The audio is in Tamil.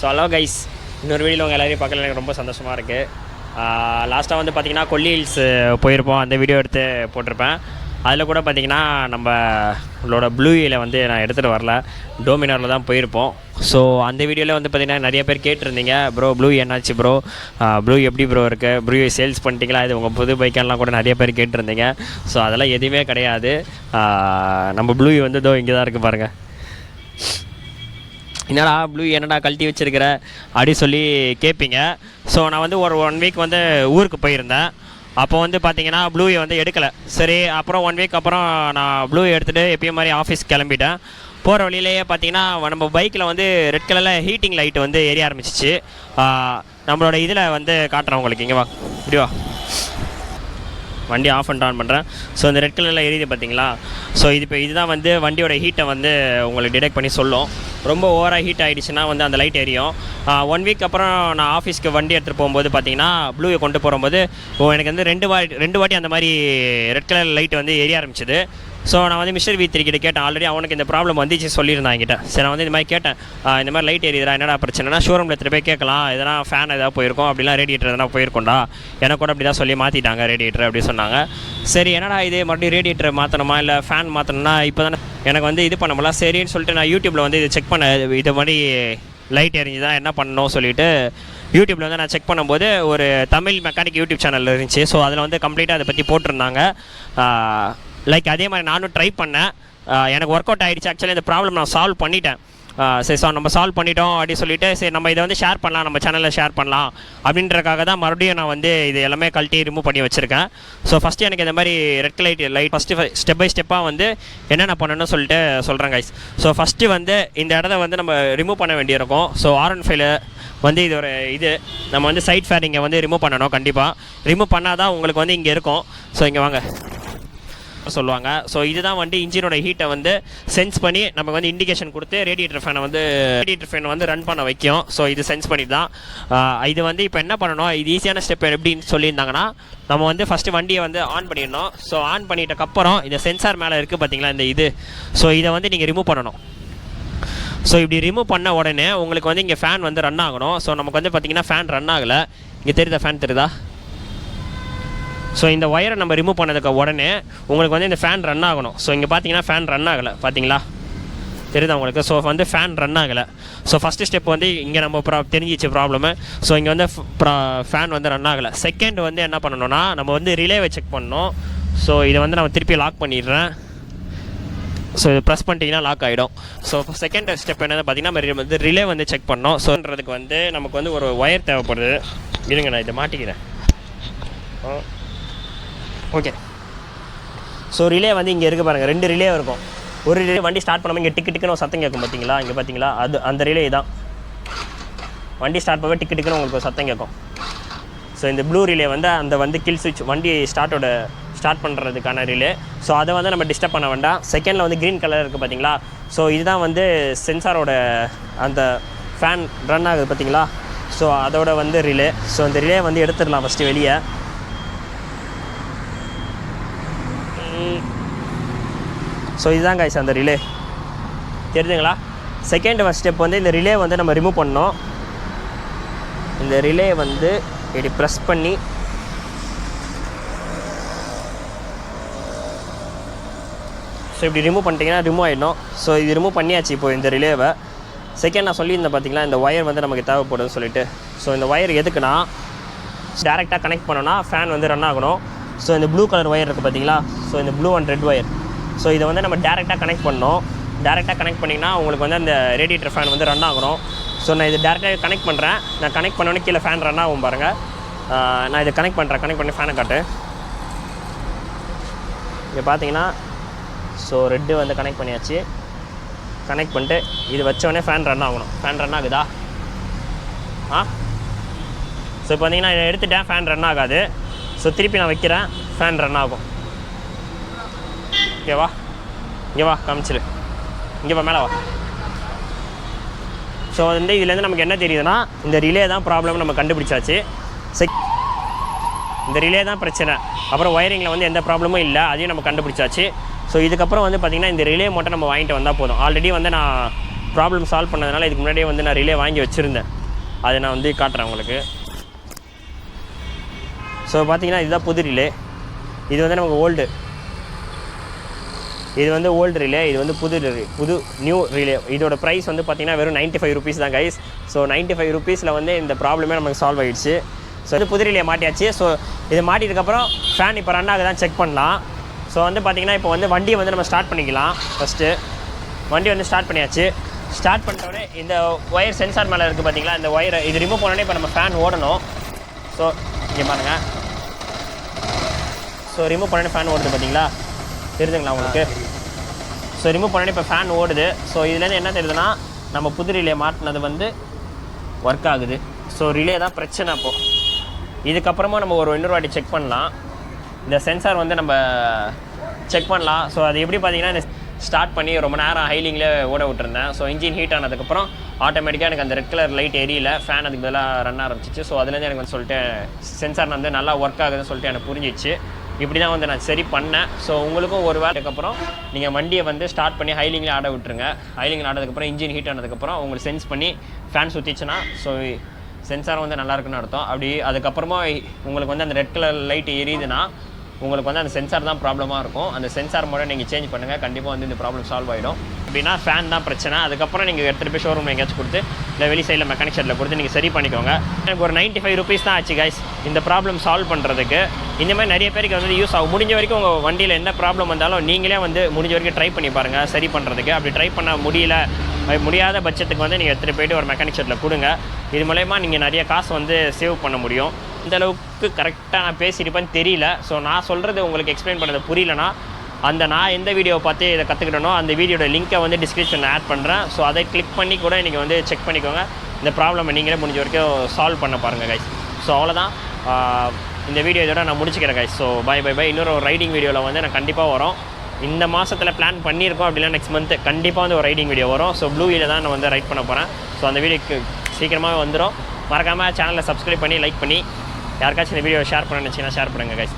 ஸோ ஹலோ கைஸ், இன்னொரு வீடியோவில் உங்கள் எல்லாரையும் பார்க்கல எனக்கு ரொம்ப சந்தோஷமாக இருக்குது. லாஸ்ட்டாக வந்து பார்த்திங்கன்னா கொல்லி ஹில்ஸ் போயிருப்போம், அந்த வீடியோ எடுத்து போட்டிருப்பேன். அதில் கூட பார்த்திங்கன்னா நம்மளோட ப்ளூயியில் வந்து நான் எடுத்துகிட்டு வரல, டோமினாரில் தான் போயிருப்போம். ஸோ அந்த வீடியோவில் வந்து பார்த்திங்கன்னா நிறைய பேர் கேட்டிருந்தீங்க, ப்ரோ ப்ளூ என்னாச்சு ப்ரோ, ப்ளூ எப்படி ப்ரோ இருக்குது, ப்ளூ சேல்ஸ் பண்ணிட்டீங்களா, இது உங்கள் புது பைக்கெல்லாம் கூட நிறைய பேர் கேட்டிருந்தீங்க. ஸோ அதெல்லாம் எதுவுமே கிடையாது. நம்ம ப்ளூ வந்து இதோ இங்கே தான் இருக்குது பாருங்கள். என்னடா ப்ளூ என்னடா கழட்டி வச்சுருக்கிற அப்படி சொல்லி கேட்பீங்க. ஸோ நான் வந்து ஒரு 1 வீக் வந்து ஊருக்கு போயிருந்தேன். அப்போ வந்து பார்த்தீங்கன்னா ப்ளூயை வந்து எடுக்கலை. சரி, அப்புறம் 1 வீக் அப்புறம் நான் ப்ளூ எடுத்துகிட்டு எப்பயும் மாதிரி ஆஃபீஸ் கிளம்பிட்டேன். போகிற வழியிலேயே பார்த்தீங்கன்னா நம்ம பைக்கில் வந்து ரெட் கலரில் ஹீட்டிங் லைட்டு வந்து எரிய ஆரம்பிச்சிச்சு. நம்மளோட இதில் வந்து காட்டுறேன் உங்களுக்கு, இங்கே வா, இப்படி வா, வண்டி ஆஃப் அண்ட் ஆன் பண்ணுறேன். ஸோ இந்த ரெட் கலரில் எரியுது பார்த்தீங்களா. ஸோ இதுதான் வந்து வண்டியோட ஹீட்டை வந்து உங்களுக்கு டிடெக்ட் பண்ணி சொல்லும். ரொம்ப ஓவராக ஹீட் ஆகிடுச்சுன்னா வந்து அந்த லைட் எரியும். 1 வீக் அப்புறம் நான் ஆஃபீஸ்க்கு வண்டி எடுத்துகிட்டு போகும்போது பார்த்தீங்கன்னா ப்ளூவை கொண்டு போகும்போது எனக்கு வந்து ரெண்டு வாட்டி அந்த மாதிரி ரெட் கலர் லைட் வந்து எரிய ஆரம்பிச்சிது. ஸோ நான் வந்து மிஸ்டர் V3 கிட்ட கேட்டேன், ஆல்ரெடி அவனுக்கு இந்த ப்ராப்ளம் வந்துச்சு சொல்லியிருந்தான் என்கிட்ட. சரி, நான் வந்து இந்த மாதிரி கேட்டேன், இந்த மாதிரி லைட் எரியுதா, என்னடா பிரச்சனைனா ஷோரூமில் எடுத்துகிட்டு போய் கேட்கலாம், எதனா ஃபேன் எதாவது போயிருக்கும், அப்படிலாம் ரேடியேட்டர் எதனா போயிருக்கோண்டா, எனக்கு கூட அப்படி தான் சொல்லி மாற்றிட்டாங்க ரேடியேட்டர் அப்படி சொன்னாங்க. சரி, என்னடா இது மறுபடியும் ரேடியேட்டர் மாற்றணுமா இல்லை ஃபேன் மாற்றணும்னா இப்போ தானே எனக்கு வந்து இது பண்ண முடியல. சரின்னு சொல்லிட்டு நான் யூடியூப்பில் வந்து இது செக் பண்ணேன், இது மாதிரி லைட் எரிஞ்சு தான் என்ன பண்ணணும் சொல்லிவிட்டு யூடியூப்பில் வந்து நான் செக் பண்ணும்போது ஒரு தமிழ் மெக்கானிக் யூடியூப் சேனல் இருந்துச்சு. ஸோ அதில் வந்து கம்ப்ளீட்டாக அதை பற்றி போட்டிருந்தாங்க. லைக் அதே மாதிரி நானும் ட்ரை பண்ணேன், எனக்கு ஒர்க் அவுட் ஆகிடுச்சு. ஆக்சுவலி இந்த ப்ராப்ளம் நான் சால்வ் பண்ணிட்டேன். சரி, ஸோ நம்ம சால்வ் பண்ணிட்டோம் அப்படின்னு சொல்லிவிட்டு சரி நம்ம இதை வந்து ஷேர் பண்ணலாம், நம்ம சேனலில் ஷேர் பண்ணலாம் அப்படின்றக்காக தான் மறுபடியும் நான் வந்து இது எல்லாமே கழட்டி ரிமூவ் பண்ணி வச்சுருக்கேன். ஸோ ஃபஸ்ட்டு எனக்கு இந்த மாதிரி red light first step by ஸ்டெப்பாக வந்து என்னென்ன பண்ணணும்னு சொல்லிட்டு சொல்கிறேன் கைஸ். ஸோ ஃபஸ்ட்டு வந்து இந்த இடத்த வந்து நம்ம ரிமூவ் பண்ண வேண்டியிருக்கும். ஸோ R15 வந்து இது ஒரு நம்ம வந்து சைட் ஃபேரிங்கை வந்து ரிமூவ் பண்ணணும். கண்டிப்பாக ரிமூவ் பண்ணால் தான் உங்களுக்கு வந்து இங்கே இருக்கும். ஸோ இங்கே வாங்க சொல்லுவாங்க. ஸோ இதுதான் வந்து இன்ஜினோட ஹீட்டை வந்து சென்ஸ் பண்ணி நமக்கு வந்து இண்டிகேஷன் கொடுத்து ரேடியேட்டர் ஃபேனை வந்து ரன் பண்ண வைக்கும். ஸோ இது சென்ஸ் பண்ணி தான் இது வந்து இப்போ என்ன பண்ணணும், இது ஈஸியான ஸ்டெப் எப்படின்னு சொல்லியிருந்தாங்கன்னா நம்ம வந்து ஃபஸ்ட்டு வண்டியை வந்து ஆன் பண்ணிடணும். ஸோ ஆன் பண்ணிட்டக்கப்புறம் இந்த சென்சார் மேலே இருக்குது பார்த்தீங்களா இந்த ஸோ இதை வந்து நீங்கள் ரிமூவ் பண்ணணும். ஸோ இப்படி ரிமூவ் பண்ண உடனே உங்களுக்கு வந்து இங்கே ஃபேன் வந்து ரன் ஆகணும். ஸோ நமக்கு வந்து பார்த்திங்கன்னா ஃபேன் ரன் ஆகலை. இங்கே தெரியுதா, ஃபேன் தெரியுதா. ஸோ இந்த ஒயரை நம்ம ரிமூவ் பண்ணதுக்கு உடனே உங்களுக்கு வந்து இந்த ஃபேன் ரன் ஆகணும். ஸோ இங்கே பார்த்தீங்கன்னா ஃபேன் ரன் ஆகலை, பார்த்தீங்களா தெரியுதா உங்களுக்கு. ஸோ வந்து ஃபேன் ரன் ஆகலை. ஸோ ஃபஸ்ட்டு ஸ்டெப் வந்து இங்கே நம்ம தெரிஞ்சிச்சு ப்ராப்ளமு. ஸோ இங்கே வந்து ஃபேன் வந்து ரன் ஆகலை. செகண்ட் வந்து என்ன பண்ணணும்னா நம்ம வந்து ரிலேவை செக் பண்ணணும். ஸோ இதை வந்து நம்ம திருப்பி லாக் பண்ணிடுறேன். ஸோ இது ப்ரெஸ் பண்ணிட்டீங்கன்னா லாக் ஆகிடும். ஸோ செகண்ட் ஸ்டெப் என்னென்னு பார்த்தீங்கன்னா நம்ம வந்து ரிலே வந்து செக் பண்ணோம். ஸோன்றதுக்கு வந்து நமக்கு வந்து ஒரு ஒயர் தேவைப்படுது. இருங்க நான் இதை மாட்டிக்கிறேன். ஓகே, ஸோ ரிலே வந்து இங்கே இருக்குது பாருங்கள், 2 ரிலே இருக்கும். ஒரு ரிலே வண்டி ஸ்டார்ட் பண்ணாமல் இங்கே டிக்குன்னு ஒரு சத்தம் கேட்கும் பார்த்தீங்களா, இங்கே பார்த்தீங்களா, அந்த ரிலே தான் வண்டி ஸ்டார்ட் பண்ணவே டிக்குன்னு உங்களுக்கு ஒரு சத்தம் கேட்கும். ஸோ இந்த ப்ளூ ரிலே வந்து அந்த வந்து கில் சுவிட்ச் வண்டி ஸ்டார்ட் பண்ணுறதுக்கான ரிலே. ஸோ அதை வந்து நம்ம டிஸ்டர்ப் பண்ண வேண்டாம். செகண்டில் வந்து க்ரீன் கலர் இருக்குது பார்த்தீங்களா. ஸோ இதுதான் வந்து சென்சாரோட அந்த ஃபேன் ரன் ஆகுது பார்த்தீங்களா. ஸோ அதோட வந்து ரிலே. ஸோ இந்த ரிலே வந்து எடுத்துடலாம் ஃபஸ்ட்டு வெளியே. ஸோ இதுதான் கைஸ் அந்த ரிலே, தெரியுதுங்களா. செகண்ட் ஸ்டெப் வந்து இந்த ரிலே வந்து நம்ம ரிமூவ் பண்ணோம். இந்த ரிலே வந்து இப்படி ப்ரெஸ் பண்ணி ஸோ இப்படி ரிமூவ் பண்ணிட்டீங்கன்னா ரிமூவ் ஆகிடும். ஸோ இது ரிமூவ் பண்ணியாச்சு. இப்போது இந்த ரிலேவை செகண்ட் நான் சொல்லியிருந்தேன் பார்த்தீங்களா, இந்த ஒயர் வந்து நமக்கு தேவைப்படுதுன்னு சொல்லிட்டு. ஸோ இந்த ஒயர் எதுக்குன்னா டேரெக்டாக கனெக்ட் பண்ணோன்னா ஃபேன் வந்து ரன் ஆகணும். ஸோ இந்த ப்ளூ கலர் ஒயர் இருக்குது பார்த்தீங்களா. ஸோ இந்த blue and red wire. So இதை வந்து நம்ம டேரெக்டாக கனெக்ட் பண்ணோம். டேரெக்டாக கனெக்ட் பண்ணிங்கன்னா உங்களுக்கு வந்து அந்த ரேடியேட்டர் ஃபேன் வந்து ரன் ஆகணும். ஸோ நான் இது டேரெக்டாக கனெக்ட் பண்ணுறேன். நான் கனெக்ட் பண்ணோன்னே கீழே ஃபேன் ரன் ஆகும் பாருங்கள். நான் இதை கனெக்ட் பண்ணி ஃபேனை காட்டு. இங்கே பார்த்தீங்கன்னா ஸோ ரெட்டு வந்து கனெக்ட் பண்ணியாச்சு. கனெக்ட் பண்ணிட்டு இது வச்சோடனே ஃபேன் ரன் ஆகணும். ஃபேன் ரன் ஆகுதா? ஸோ இப்போ பார்த்தீங்கன்னா இதை எடுத்துட்டேன், ஃபேன் ரன் ஆகாது. ஸோ திருப்பி நான் வைக்கிறேன், ஃபேன் ரன் ஆகும். ஓகேவா, இங்கே வா காமிச்சிரு, இங்கே வா, மேலே வா. ஸோ வந்து இதுலேருந்து நமக்கு என்ன தெரியுதுன்னா இந்த ரிலே தான் ப்ராப்ளம் நம்ம கண்டுபிடிச்சாச்சு. இந்த ரிலே தான் பிரச்சனை. அப்புறம் ஒயரிங்கில் வந்து எந்த ப்ராப்ளமும் இல்லை, அதையும் நம்ம கண்டுபிடிச்சாச்சு. ஸோ இதுக்கப்புறம் வந்து பார்த்திங்கன்னா இந்த ரிலே மட்டும் நம்ம வாங்கிட்டு வந்தால் போதும். ஆல்ரெடி வந்து நான் ப்ராப்ளம் சால்வ் பண்ணதுனால இதுக்கு முன்னாடியே வந்து நான் ரிலே வாங்கி வச்சுருந்தேன். அதை நான் வந்து காட்டுறேன் உங்களுக்கு. ஸோ பார்த்தீங்கன்னா இதுதான் புது ரிலே. இது வந்து நமக்கு ஓல்டு, இது வந்து ஓல்டு ரிலே, இது வந்து புது நியூ ரிலே. இதோட ப்ரைஸ் வந்து பார்த்திங்கன்னா வெறும் 95 rupees தான் கைஸ். ஸோ 95 rupeesல வந்து இந்த ப்ராப்ளமே நமக்கு சால்வ் ஆகிடுச்சு. ஸோ இது புது ரிலே மாட்டியாச்சு. ஸோ இது மாட்டியதுக்கப்புறம் ஃபேன் இப்போ ரன் ஆகுதான் செக் பண்ணலாம். ஸோ வந்து பார்த்திங்கன்னா இப்போ வந்து வண்டியை வந்து நம்ம ஸ்டார்ட் பண்ணிக்கலாம். ஃபஸ்ட்டு வண்டி வந்து ஸ்டார்ட் பண்ணியாச்சு. ஸ்டார்ட் பண்ணிட்டோடனே இந்த ஒயர் சென்சார் மேலே இருக்குது பார்த்திங்களா, இந்த ஒயரை இது ரிமூவ் பண்ணோடனே இப்போ நம்ம ஃபேன் ஓடணும். ஸோ இங்கே பாருங்கள், ஸோ ரிமூவ் பண்ணோடனே ஃபேன் ஓடுது பார்த்திங்களா, தெரியுதுங்களா உங்களுக்கு? ஸோ ரிமூவ் பண்ணி இப்போ ஃபேன் ஓடுது. ஸோ இதுலேருந்து என்ன தெரியுதுன்னா நம்ம புது ரிலே மாட்டினது வந்து ஒர்க் ஆகுது. ஸோ ரிலே தான் பிரச்சனை. அப்போது இதுக்கப்புறமா நம்ம இன்னொரு வாட்டி செக் பண்ணலாம். இந்த சென்சார் வந்து நம்ம செக் பண்ணலாம். ஸோ அது எப்படி பார்த்தீங்கன்னா இந்த ஸ்டார்ட் பண்ணி ரொம்ப நேரம் ஹைலிங்கில் ஓட விட்டுருந்தேன். ஸோ இன்ஜின் ஹீட் ஆனதுக்கப்புறம் ஆட்டோமேட்டிக்காக எனக்கு அந்த ரெட் கலர் லைட் எரியல, ஃபேன் அதுக்கு பதிலாக ரன் ஆரம்பிச்சிச்சு. ஸோ அதுலேருந்து எனக்கு வந்து சொல்லிட்டு சென்சார் வந்து நல்லா ஒர்க் ஆகுதுன்னு சொல்லிட்டு எனக்கு புரிஞ்சிச்சு. இப்படி தான் வந்து நான் சரி பண்ணேன். ஸோ உங்களுக்கும் ஒரு வாரத்துக்கப்புறம் நீங்கள் வண்டியை வந்து ஸ்டார்ட் பண்ணி ஹைலிங்கில் ஆட விட்டுருங்க. ஹைலிங்கில் ஆனதுக்கப்புறம் இன்ஜின் ஹீட் ஆனதுக்கப்புறம் உங்களுக்கு சென்ஸ் பண்ணி ஃபேன் சுற்றிச்சுன்னா ஸோ சென்சார் வந்து நல்லா இருக்குன்னு அர்த்தம். அப்படி அதுக்கப்புறமா உங்களுக்கு வந்து அந்த ரெட் கலர் லைட் எரியுதுன்னா உங்களுக்கு வந்து அந்த சென்சார் தான் ப்ராப்ளமாக இருக்கும். அந்த சென்சார் மட்டும் நீங்கள் சேஞ்ச் பண்ணுங்கள், கண்டிப்பாக வந்து இந்த ப்ராப்ளம் சால்வ் ஆகிடும். அப்படின்னா ஃபேன் தான் பிரச்சனை. அதுக்கப்புறம் நீங்கள் எடுத்துகிட்டு போய் ஷோரூம் எங்கேயாச்சும் கொடுத்து இல்லை வெளி சைடில் மெக்கானிக் ஷெட்டில் கொடுத்து நீங்கள் சரி பண்ணிக்கோங்க. எனக்கு ஒரு 95 rupees தான் ஆச்சு கைஸ் இந்த ப்ராப்ளம் சால்வ் பண்ணுறதுக்கு. இந்த மாதிரி நிறைய பேருக்கு வந்து யூஸ் ஆகும். முடிஞ்ச வரைக்கும் உங்கள் வண்டியில் எந்த ப்ராப்ளம் வந்தாலும் நீங்களே வந்து முடிஞ்ச வரைக்கும் ட்ரை பண்ணி பாருங்கள் சரி பண்ணுறதுக்கு. அப்படி ட்ரை பண்ண முடியாத பட்சத்துக்கு வந்து நீங்கள் எடுத்துகிட்டு போய்ட்டு ஒரு மெக்கானிக் ஷெட்டில் கொடுங்க. இது மூலயமா நீங்கள் நிறைய காசு வந்து சேவ் பண்ண முடியும். இந்த அளவுக்கு கரெக்டாக நான் பேசியிருப்பேன்னு தெரியல. ஸோ நான் சொல்கிறது உங்களுக்கு எக்ஸ்பிளைன் பண்ணது புரியலனா நான் எந்த வீடியோவை பார்த்து இதை கற்றுக்கிட்டனோ அந்த வீடியோட லிங்க்கை வந்து டிஸ்கிரிப்ஷனில் ஆட் பண்ணுறேன். ஸோ அதை கிளிக் பண்ணி கூட நீங்கள் வந்து செக் பண்ணிக்கோங்க. இந்த ப்ராப்ளமை நீங்களே முடிஞ்ச வரைக்கும் சால்வ் பண்ண பாருங்கள் கைஸ். ஸோ அவ்வளோதான், இந்த வீடியோ இதோட நான் முடிச்சுக்கிறேன் கைஸ். So bye. இன்னொரு ரைடிங் வீடியோவில் வந்து நான் கண்டிப்பாக வரும். இந்த மாதத்தில் பிளான் பண்ணியிருக்கோம், அப்படின்னா நெக்ஸ்ட் மந்த் கண்டிப்பாக வந்து ஒரு ரைடிங் வீடியோ வரும். ஸோ ப்ளூவேல தான் நான் வந்து ரைட் பண்ண போகிறேன். ஸோ அந்த வீடியோக்கு சீக்கிரமாகவே வந்துடும். மறக்காமல் சேனலை சப்ஸ்கிரைப் பண்ணி லைக் பண்ணி யாருக்காச்சும் இந்த வீடியோ ஷேர் பண்ண நினச்சிங்கன்னா ஷேர் பண்ணுங்கள் கைஸ்.